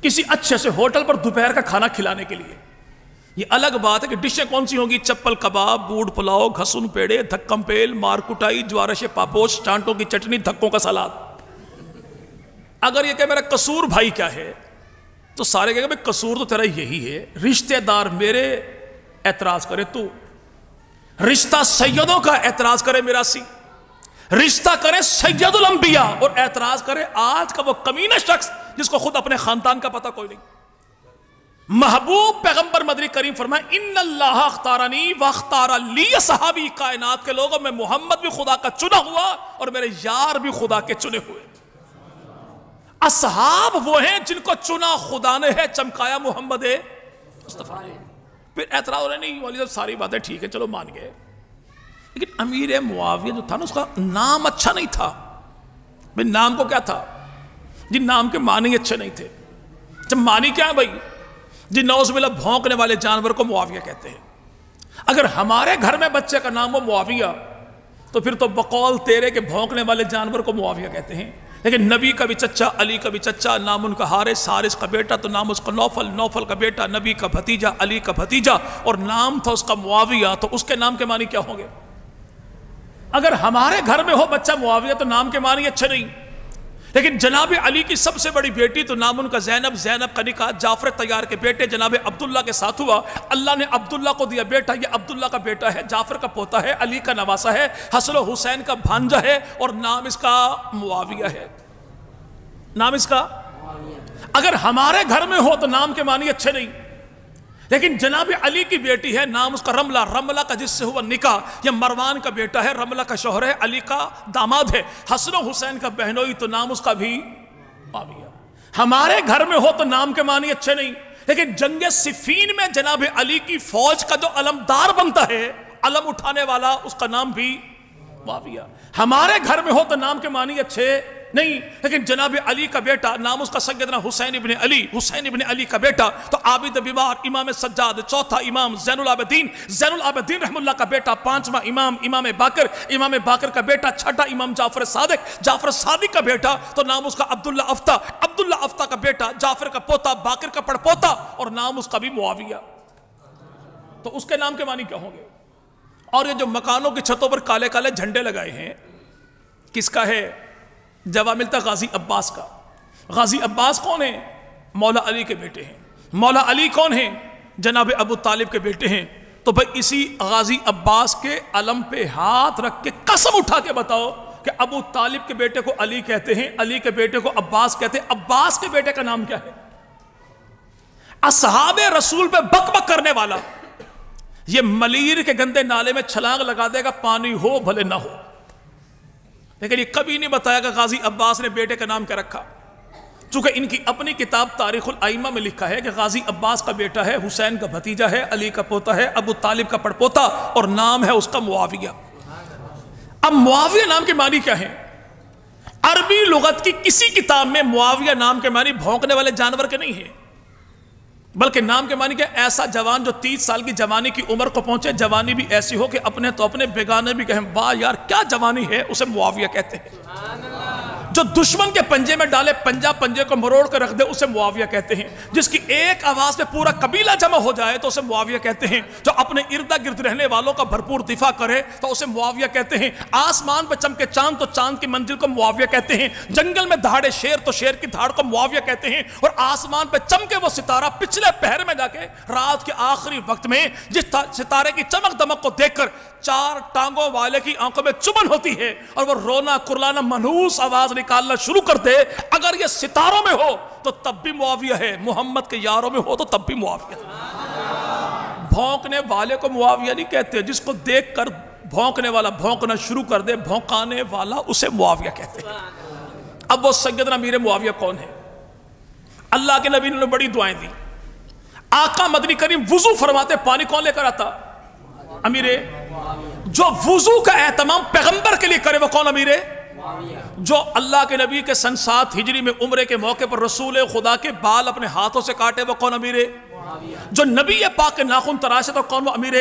S1: کسی اچھے سے ہوٹل پر دوپہر کا کھانا کھلانے کے لیے. یہ الگ بات ہے کہ ڈشیں کون سی ہوں گی؟ چپل کباب، بوڑ پلاؤ، گھسن پیڑے، دھکم پیل، مار کٹائی، جوارش پاپوش، چانٹوں کی چٹنی، دھکوں کا سلاد. اگر یہ کہ میرا قصور بھائی کیا ہے تو سارے کہیں گے بھائی قصور تو تیرا یہی ہے. رشتہ دار میرے اعتراض کرے تو، رشتہ سیدوں کا اعتراض کرے میراثی، رشتہ کرے سید الانبیاء اور اعتراض کرے آج کا وہ کمینہ شخص جس کو خود اپنے خاندان کا پتہ کوئی نہیں. محبوب پیغمبر مدنی کریم فرمائے ان اللہ اختارنی واختار لی. صحابی کائنات کے لوگوں میں محمد بھی خدا کا چنا ہوا اور میرے یار بھی خدا کے چنے ہوئے. اصحاب وہ ہیں جن کو چنا خدا نے ہے، چمکایا محمد مصطفیٰ نے. پھر اعتراض ہو رہے نہیں والی صاحب ساری باتیں ٹھیک ہے چلو مان گئے، لیکن امیر معاویہ جو تھا نا اس کا نام اچھا نہیں تھا. بھئی نام کو کیا تھا؟ جی نام کے معنی اچھے نہیں تھے. جب معنی کیا ہے بھائی؟ جی نعوذ باللہ بھونکنے والے جانور کو معاویہ کہتے ہیں. اگر ہمارے گھر میں بچے کا نام ہو معاویہ تو پھر تو بقول تیرے کے بھونکنے والے جانور کو معاویہ کہتے ہیں. لیکن نبی کا بھی چچا، علی کا بھی چچا، نام ان کا حارث، حارث کا بیٹا تو نام اس کا نوفل، نوفل کا بیٹا نبی کا بھتیجا، علی کا بھتیجا، اور نام تھا اس کا معاویہ، تو اس کے نام کے معنی کیا ہوں گے؟ اگر ہمارے گھر میں ہو بچہ معاویہ تو نام کے معنی اچھے نہیں. لیکن جناب علی کی سب سے بڑی بیٹی تو نام ان کا زینب، زینب کا نکاح جعفر طیار کے بیٹے جناب عبداللہ کے ساتھ ہوا. اللہ نے عبداللہ کو دیا بیٹا، یہ عبداللہ کا بیٹا ہے، جعفر کا پوتا ہے، علی کا نواسا ہے، حسن و حسین کا بھانجا ہے، اور نام اس کا معاویہ ہے. نام اس کا اگر ہمارے گھر میں ہو تو نام کے معنی اچھے نہیں. لیکن جناب علی کی بیٹی ہے، نام اس کا رملہ، رملہ کا جس سے ہوا نکاح. یہ مروان کا بیٹا ہے، رملہ کا شوہر ہے، علی کا داماد ہے. حسن و حسین کا بہنوئی تو نام اس کا بھی معاویہ. ہمارے گھر میں ہو تو نام کے معنی اچھے نہیں. لیکن جنگ صفین میں جناب علی کی فوج کا جو علمدار بنتا ہے، علم اٹھانے والا، اس کا نام بھی معاویہ. ہمارے گھر میں ہو تو نام کے معنی اچھے نہیں. لیکن جناب علی کا بیٹا نام اس کا سیدنا حسین ابن علی، حسین ابن علی کا بیٹا تو عابد بیمار، امام سجاد، چوتھا امام زین العابدین، زین العابدین رحم اللہ کا بیٹا، پانچواں امام امام باقر، امام باقر کا بیٹا چھٹا امام جعفر صادق، جعفر صادق کا بیٹا تو نام اس کا عبداللہ افتا، عبداللہ افتا کا بیٹا، جعفر کا پوتا، باقر کا پڑپوتا، اور نام اس کا بھی معاویہ. تو اس کے نام کے معنی کیا ہوں گے؟ اور یہ جو مکانوں کی چھتوں پر کالے کالے جھنڈے لگائے ہیں کس کا ہے؟ جواب ملتا غازی عباس کا. غازی عباس کون ہیں؟ مولا علی کے بیٹے ہیں. مولا علی کون ہیں؟ جناب ابو طالب کے بیٹے ہیں. تو بھئی اسی غازی عباس کے علم پہ ہاتھ رکھ کے قسم اٹھا کے بتاؤ کہ ابو طالب کے بیٹے کو علی کہتے ہیں، علی کے بیٹے کو عباس کہتے ہیں، عباس کے بیٹے کا نام کیا ہے؟ اصحاب رسول پہ بک بک کرنے والا یہ ملیر کے گندے نالے میں چھلانگ لگا دے گا، پانی ہو بھلے نہ ہو. لیکن یہ کبھی نہیں بتایا کہ غازی عباس نے بیٹے کا نام کیا رکھا. چونکہ ان کی اپنی کتاب تاریخ الائمہ میں لکھا ہے کہ غازی عباس کا بیٹا ہے، حسین کا بھتیجا ہے، علی کا پوتا ہے، ابو طالب کا پڑپوتا، اور نام ہے اس کا معاویہ. اب معاویہ نام کے معنی کیا ہے؟ عربی لغت کی کسی کتاب میں معاویہ نام کے معنی بھونکنے والے جانور کے نہیں ہیں، بلکہ نام کے معنی کیا؟ ایسا جوان جو 30 سال کی جوانی کی عمر کو پہنچے، جوانی بھی ایسی ہو کہ اپنے تو اپنے بیگانے بھی کہیں واہ یار کیا جوانی ہے، اسے معاویہ کہتے ہیں. جو دشمن کے پنجے میں ڈالے پنجہ پنجے کو مروڑ کر رکھ دے اسے معاویہ کہتے ہیں. جس کی ایک آواز میں پورا قبیلہ جمع ہو جائے تو اسے معاویہ کہتے ہیں. جو اپنے ارد گرد رہنے والوں کا بھرپور دفاع کرے تو اسے معاویہ کہتے ہیں. آسمان پہ چمکے چاند تو چاند کی منزل کو معاویہ کہتے ہیں. جنگل میں دہاڑے شیر تو شیر کی دھاڑ کو معاویہ کہتے ہیں. اور آسمان پہ چمکے وہ ستارہ پچھلے پہر میں جا کے رات کے آخری وقت میں جس ستارے کی چمک دمک کو دیکھ کر چار ٹانگوں والے کی آنکھوں میں چبن ہوتی ہے اور وہ رونا کرلانا منحوس آواز نکالنا شروع کر دے, اگر یہ ستاروں میں ہو تو تب بھی معاویہ ہے, محمد کے یاروں میں ہو تو تب بھی معاویہ ہے. بھونکنے والے کو معاویہ نہیں کہتے, جس کو دیکھ کر بھونکنے والا بھونکنا شروع کر دے بھونکانے والا اسے معاویہ کہتے ہیں. اب وہ سیدنا امیر معاویہ کون ہے؟ اللہ کے نبی نے بڑی دعائیں دی. آقا مدنی کریم وضو فرماتے پانی کون لے کر آتا؟ امیر. جو وضو کا اہتمام پیغمبر کے لیے کرے وہ کون امیر؟ جو اللہ کے نبی کے سن 7 ہجری میں عمرے کے موقع پر رسول خدا کے بال اپنے ہاتھوں سے کاٹے وہ کون امیر؟ جو نبی پاک کے ناخن تراشے تو کون وہ امیر؟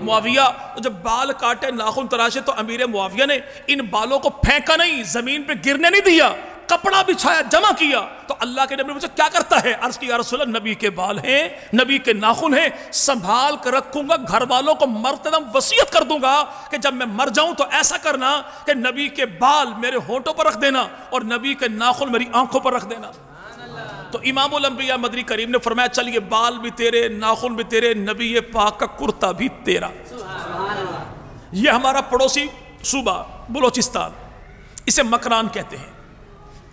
S1: معاویہ. جب بال کاٹے ناخن تراشے تو امیر معاویہ نے ان بالوں کو پھینکا نہیں, زمین پہ گرنے نہیں دیا, کپڑا بچھایا جمع کیا. تو اللہ کے نبی نے مجھے کیا کرتا ہے؟ عرض کی یا رسول اللہ نبی کے بال ہیں, نبی کے ناخن ہیں, سنبھال کر رکھوں گا, گھر والوں کو مرتدم وصیت کر دوں گا کہ جب میں مر جاؤں تو ایسا کرنا کہ نبی کے بال میرے ہونٹوں پر رکھ دینا اور نبی کے ناخن میری آنکھوں پر رکھ دینا. تو امام الانبیاء مدنی کریم نے فرمایا چل یہ بال بھی تیرے, ناخن بھی تیرے, نبی پاک کا کرتا بھی تیرا. یہ ہمارا پڑوسی صوبہ بلوچستان, اسے مکران کہتے ہیں.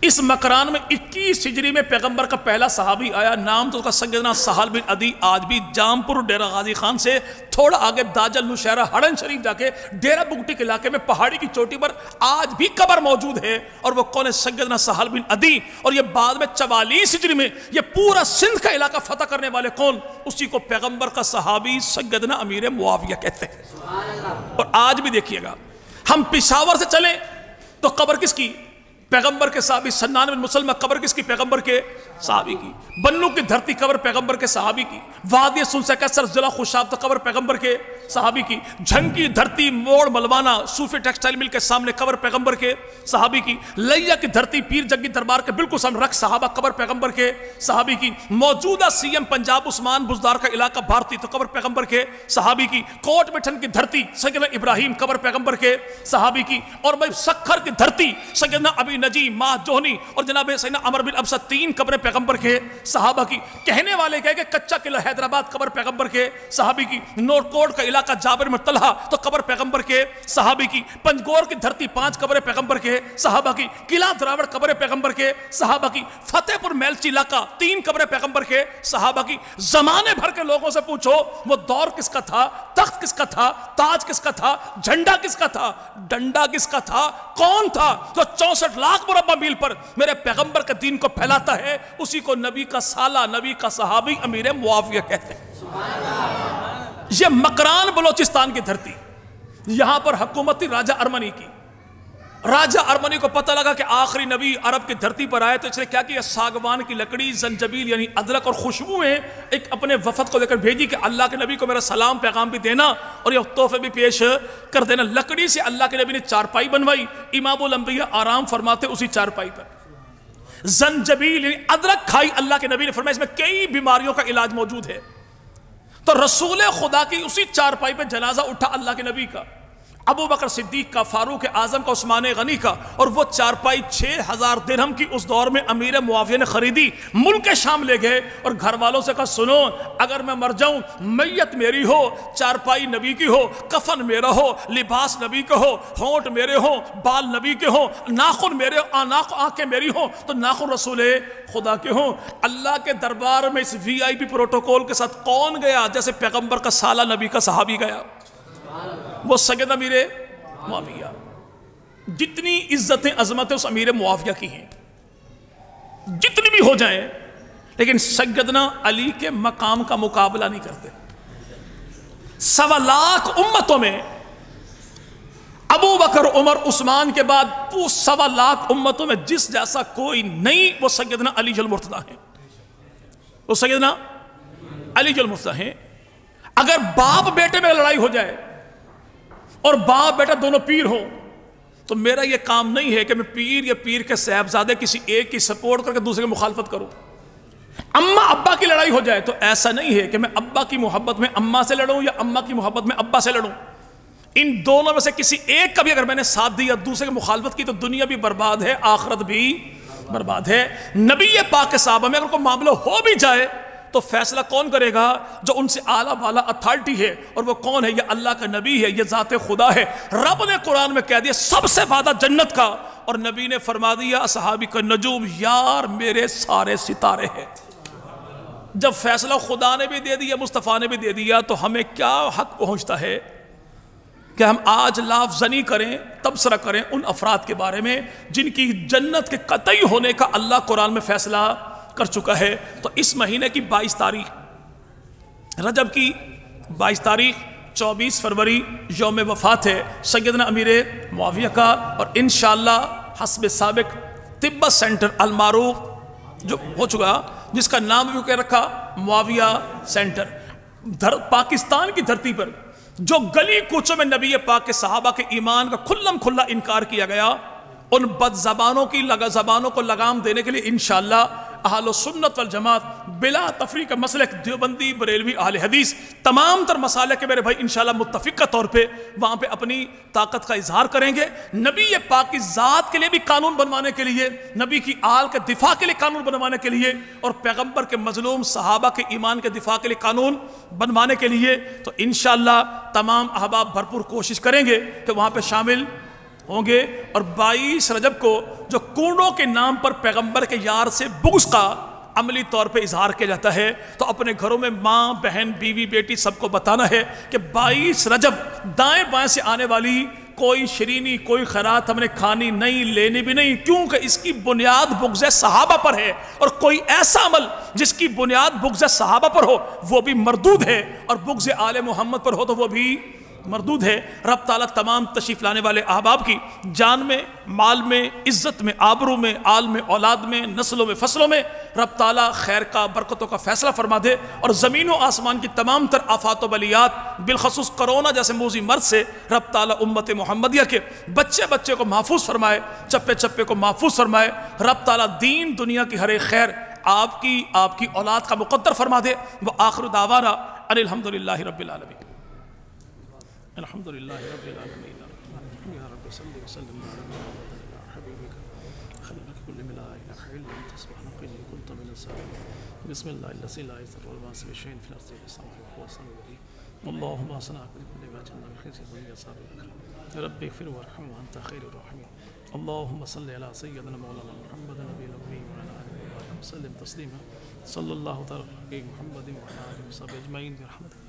S1: اس مکران میں 21 ہجری میں پیغمبر کا پہلا صحابی آیا, نام تو اس کا سیدنا سہل بن عدی. آج بھی جامپور ڈیرہ غازی خان سے تھوڑا آگے داجل نوشہرہ ہڑن شریف جا کے ڈیرہ بگٹی کے علاقے میں پہاڑی کی چوٹی پر آج بھی قبر موجود ہے. اور وہ کون ہے؟ سیدنا سہل بن عدی. اور یہ بعد میں 44 ہجری میں یہ پورا سندھ کا علاقہ فتح کرنے والے کون؟ اسی کو پیغمبر کا صحابی سیدنا امیر معاویہ کہتے ہیں. اور آج بھی دیکھیے گا, ہم پشاور سے چلیں تو قبر کس کی؟ پیغمبر کے صحابی. سنان بن مسلمہ قبر کس کی؟ پیغمبر کے صحابی کی. بنو کی دھرتی قبر پیغمبر کے صحابی کی. وادی سنسا کیسر ضلع خوشاب تو قبر پیغمبر کے صحابی کی. جھنگ کی دھرتی موڑ ملوانا صوفی ٹیکسٹائل مل کے سامنے قبر پیغمبر کے صحابی کی. لیا کی دھرتی پیر جگی دربار کے بالکل سامنے رکھ صحابہ قبر پیغمبر کے صحابی کی. موجودہ سی ایم پنجاب عثمان بزدار کا علاقہ بھارتی تو قبر پیغمبر کے صحابی کی. کوٹ مٹھن کی دھرتی سیدنا ابراہیم قبر پیغمبر کے صحابی کی. اور بھائی سکھر کی دھرتی سیدنا ابی نجیم, ماہ جوہنی اور جناب سیدنا عمر بن ابسہ 3 قبر پیغمبر کے صحابہ کی. کہنے والے کہے کہ کچا قلعہ حیدرآباد قبر پیغمبر کے صحابی کی. نورٹ کوٹ کا علاقہ جابر بن طلحہ تو قبر پیغمبر کے صحابی کی. پنجگور کی دھرتی 5 قبر پیغمبر کے صحابہ کی. قلعہ دراوڑ قبر پیغمبر کے صحابہ کی. فتح پور میلچی علاقہ 3 قبر پیغمبر کے صحابہ کی. زمانے بھر کے لوگوں سے پوچھو وہ دور کس کا تھا, تخت کس کا تھا, تاج کس کا تھا, جھنڈا کس کا تھا, ڈنڈا کس کا تھا, کون تھا جو 64 لاکھ مربع میل پر میرے پیغمبر کے دین کو پھیلاتا ہے؟ اسی کو نبی کا سالہ, نبی کا صحابی امیر معاویہ کہتے ہیں. یہ مکران بلوچستان کی دھرتی, یہاں پر حکومت تھی راجہ ارمنی کی. راجہ ارمنی کو پتہ لگا کہ آخری نبی عرب کی دھرتی پر آئے تو اس نے کیا کیا؟ ساگوان کی لکڑی, زنجبیل یعنی ادرک اور خوشبوئیں ایک اپنے وفد کو دے کر بھیجی کہ اللہ کے نبی کو میرا سلام پیغام بھی دینا اور یہ تحفے بھی پیش کر دینا. لکڑی سے اللہ کے نبی نے چارپائی بنوائی. امام الانبیاء آرام فرماتے اسی چارپائی پر. زنجبیل یعنی ادرک کھائی. اللہ کے نبی نے فرمایا اس میں کئی بیماریوں کا علاج موجود ہے. تو رسول خدا کی اسی چارپائی پہ جنازہ اٹھا اللہ کے نبی کا, ابو بکر صدیق کا, فاروق اعظم کا, عثمان غنی کا. اور وہ چارپائی 6000 درہم کی اس دور میں امیر معاویہ نے خریدی. ملک شام لے گئے اور گھر والوں سے کہا سنو, اگر میں مر جاؤں میت میری ہو, چارپائی نبی کی ہو, کفن میرا ہو, لباس نبی کا ہو, ہونٹ میرے ہوں, بال نبی کے ہوں, ناخن میرے, آنکھیں میری ہوں تو ناخن رسول خدا کے ہوں. اللہ کے دربار میں اس VIP پروٹوکول کے ساتھ کون گیا؟ جیسے پیغمبر کا سالہ, نبی کا صحابی گیا, وہ سیدنا امیر معاویہ. جتنی عزتیں عظمتیں اس امیر معاویہ کی ہیں, جتنی بھی ہو جائیں, لیکن سیدنا علی کے مقام کا مقابلہ نہیں کرتے. 1.25 لاکھ امتوں میں ابو بکر, عمر, عثمان کے بعد 1.25 لاکھ امتوں میں جس جیسا کوئی نہیں, وہ سیدنا علی المرتضیٰ ہیں. وہ سیدنا علی المرتضیٰ ہیں. اگر باپ بیٹے میں لڑائی ہو جائے اور باپ بیٹا دونوں پیر ہوں تو میرا یہ کام نہیں ہے کہ میں پیر یا پیر کے صاحبزادے کسی ایک کی سپورٹ کر کے دوسرے کی مخالفت کروں. اماں ابا کی لڑائی ہو جائے تو ایسا نہیں ہے کہ میں ابا کی محبت میں اماں سے لڑوں یا اماں کی محبت میں ابا سے لڑوں. ان دونوں میں سے کسی ایک کا بھی اگر میں نے ساتھ دیا دوسرے کی مخالفت کی تو دنیا بھی برباد ہے, آخرت بھی برباد ہے. نبی پاک کے صحابہ میں اگر کوئی معاملہ ہو بھی جائے تو فیصلہ کون کرے گا؟ جو ان سے اعلیٰ بالا اتھارٹی ہے, اور وہ کون ہے؟ یہ اللہ کا نبی ہے, یہ ذات خدا ہے. رب نے قرآن میں کہہ دیا سب سے وعدہ جنت کا, اور نبی نے فرما دیا اصحابی کا نجوم, یار میرے سارے ستارے ہیں. جب فیصلہ خدا نے بھی دے دیا, مصطفیٰ نے بھی دے دیا, تو ہمیں کیا حق پہنچتا ہے کہ ہم آج لافزنی کریں, تبصرہ کریں ان افراد کے بارے میں جن کی جنت کے قطعی ہونے کا اللہ قرآن میں فیصلہ کر چکا ہے. تو اس مہینے کی 22 تاریخ رجب کی 22 تاریخ 24 فروری یوم وفات ہے سیدنا امیر معاویہ کا, اور انشاءاللہ حسب سابق طب سینٹر المعروف جو ہو چکا, جس کا نام بھی کہہ رکھا معاویہ سینٹر, پاکستان کی دھرتی پر جو گلی کوچوں میں نبی پاک کے صحابہ کے ایمان کا کھلم کھلا انکار کیا گیا, ان بد زبانوں کی زبانوں کو لگام دینے کے لیے انشاءاللہ اہل سنت والجماعت بلا تفریق مسلک دیوبندی بریلوی اہل حدیث تمام تر مسالک کے میرے بھائی انشاءاللہ متفقہ طور پہ وہاں پہ اپنی طاقت کا اظہار کریں گے. نبی پاک کی ذات کے لیے بھی قانون بنوانے کے لیے, نبی کی آل کے دفاع کے لیے قانون بنوانے کے لیے, اور پیغمبر کے مظلوم صحابہ کے ایمان کے دفاع کے لیے قانون بنوانے کے لیے. تو انشاءاللہ تمام احباب بھرپور کوشش کریں گے کہ وہاں پہ شامل ہوں گے. اور 22 رجب کو جو کوڑوں کے نام پر پیغمبر کے یار سے بغض کا عملی طور پہ اظہار کیا جاتا ہے, تو اپنے گھروں میں ماں بہن بیوی بیٹی سب کو بتانا ہے کہ 22 رجب دائیں بائیں سے آنے والی کوئی شرینی کوئی خیرات ہم نے کھانی نہیں, لینی بھی نہیں, کیونکہ اس کی بنیاد بغض صحابہ پر ہے, اور کوئی ایسا عمل جس کی بنیاد بغض صحابہ پر ہو وہ بھی مردود ہے, اور بغض آل محمد پر ہو تو وہ بھی مردود ہے. رب تعالیٰ تمام تشریف لانے والے احباب کی جان میں, مال میں, عزت میں, آبرو میں, آل میں, اولاد میں, نسلوں میں, فصلوں میں رب تعالیٰ خیر کا برکتوں کا فیصلہ فرما دے, اور زمین و آسمان کی تمام تر آفات و بلیات بالخصوص کرونا جیسے موذی مرض سے رب تعالیٰ امت محمدیہ کے بچے بچے کو محفوظ فرمائے, چپے چپے کو محفوظ فرمائے. رب تعالیٰ دین دنیا کی ہر ایک خیر آپ کی اولاد کا مقدر فرما دے. وآخر دعوانا ان الحمدللہ رب العالمین. الحمد للہ رب العالمین. یا رب صلی وسلم علی حبیبک خلیلک کل لا الہ الا انت سبحانک انی کنت من الظالمین. بسم اللہ الذی لا یضر مع اسمہ شیء فی الارض ولا السماء وهو السمیع العلیم. اللهم اصلح بكل ما جعلنا من خزي الدنيا سابقا. رب اغفر وارحم وانت خير الراحمين. اللهم صل على سيدنا مولانا محمد النبي الامي وعلى اله وصحبه وسلم تسليما. صلى الله تعالى على محمد وعلى اله وصحبه اجمعين برحمتك.